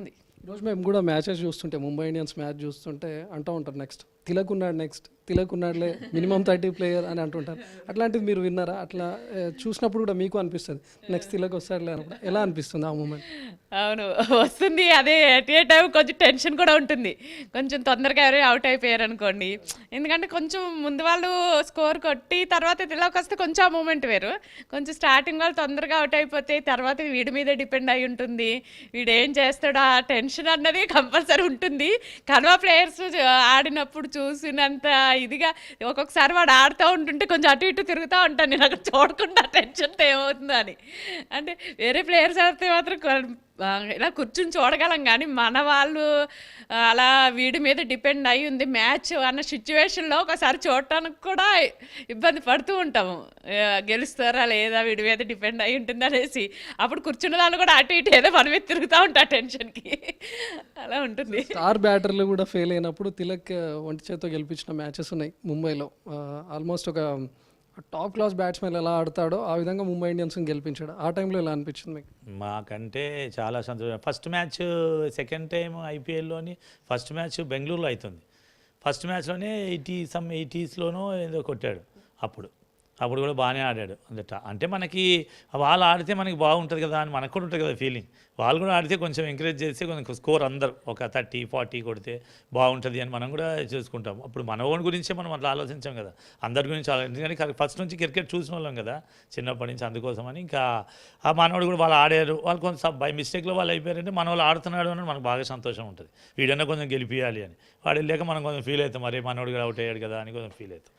ఉంది. ఈరోజు మేము కూడా మ్యాచెస్ చూస్తుంటే ముంబై ఇండియన్స్ మ్యాచ్ చూస్తుంటే అంటూ ఉంటారు తిలక్ ఉన్నాడు తిలక్ ఉన్నాడులే మినిమం 30 ప్లేయర్ అని అంటుంటారు. అట్లాంటిది మీరు విన్నారా? అట్లా చూసినప్పుడు కూడా మీకు అనిపిస్తుంది నెక్స్ట్ తిలక్ వస్తాడులే అన్నప్పుడు ఎలా అనిపిస్తుంది ఆ మూమెంట్? అవును. వస్తుంది. అదే ఎట్ ఏ టైం కొంచెం టెన్షన్ కూడా ఉంటుంది. కొంచెం తొందరగా ఎవరైనా అవుట్ అయిపోయారనుకోండి. ఎందుకంటే కొంచెం ముందు వాళ్ళు స్కోర్ కొట్టి తర్వాత తిలక్ వస్తే కొంచెం ఆ మూమెంట్ వేరు. కొంచెం స్టార్టింగ్ వాళ్ళు తొందరగా అవుట్ అయిపోతే తర్వాత వీడి మీదే డిపెండ్ అయి ఉంటుంది. వీడు ఏం చేస్తాడో ఆ టెన్షన్ అన్నది కంపల్సరీ ఉంటుంది. కానీ ఆ ప్లేయర్స్ ఆడినప్పుడు చూసినంత ఇదిగా ఒక్కొక్కసారి వాడు ఆడుతూ ఉంటుంటే కొంచెం అటు ఇటు తిరుగుతూ ఉంటాను నేను అక్కడ చూడకుండా టెన్షన్తో ఏమవుతుందో అని. అంటే వేరే ప్లేయర్స్ ఆడితే మాత్రం ఇలా కూర్చుని చూడగలం, కానీ మన వాళ్ళు అలా వీడి మీద డిపెండ్ అయి ఉంది మ్యాచ్ అన్న సిచ్యువేషన్లో ఒకసారి చూడటానికి కూడా ఇబ్బంది పడుతూ ఉంటాము. గెలుస్తారా లేదా, వీడి మీద డిపెండ్ అయి ఉంటుంది అనేసి అప్పుడు కూర్చున్న వాళ్ళు కూడా అటు ఇటు ఏదో మన మీద తిరుగుతూ ఉంటారు టెన్షన్కి. అలా ఉంటుంది. స్టార్ బ్యాటర్లు కూడా ఫెయిల్ అయినప్పుడు తిలక్ ఒంటి చేత్తో గెలిపించిన మ్యాచెస్ ఉన్నాయి ముంబైలో. ఆల్మోస్ట్ ఒక టాప్ క్లాస్ బ్యాట్స్మెన్ ఎలా ఆడతాడో ఆ విధంగా ముంబై ఇండియన్స్ని గెలిపించాడు. ఆ టైంలో ఎలా అనిపించింది మీకు? మాకంటే చాలా సంతోషం. ఫస్ట్ మ్యాచ్ సెకండ్ టైం ఐపీఎల్లోని ఫస్ట్ మ్యాచ్ బెంగళూరులో అవుతుంది. ఫస్ట్ మ్యాచ్లోనే 80s ఏదో కొట్టాడు. అప్పుడు కూడా బాగానే ఆడాడు అందట. అంటే మనకి వాళ్ళు ఆడితే మనకి బాగుంటుంది కదా అని మనకు కూడా ఉంటుంది కదా ఫీలింగ్. వాళ్ళు కూడా ఆడితే కొంచెం ఎంకరేజ్ చేస్తే కొంచెం స్కోర్ అందరు ఒక 30-40 కొడితే బాగుంటుంది అని మనం కూడా చూసుకుంటాం. అప్పుడు మన ఓన్ గురించే మనం అట్లా ఆలోచించాం కదా, అందరి గురించి ఎందుకంటే ఫస్ట్ నుంచి క్రికెట్ చూసిన వాళ్ళం కదా చిన్నప్పటి నుంచి. అందుకోసమని ఇంకా ఆ మనవాడు కూడా వాళ్ళు ఆడారు, వాళ్ళు కొంచెం బై మిస్టేక్లో వాళ్ళు అయిపోయారంటే మన వాళ్ళు ఆడుతున్నాడు అని మనకు బాగా సంతోషం ఉంటుంది. వీడన్నా కొంచెం గెలిపియాలి అని. వాడు వెళ్ళాక మనం కొంచెం ఫీల్ అవుతాం, మరి మనవాడు కూడా అవుట్ అయ్యాడు కదా అని కొంచెం ఫీల్ అవుతాం.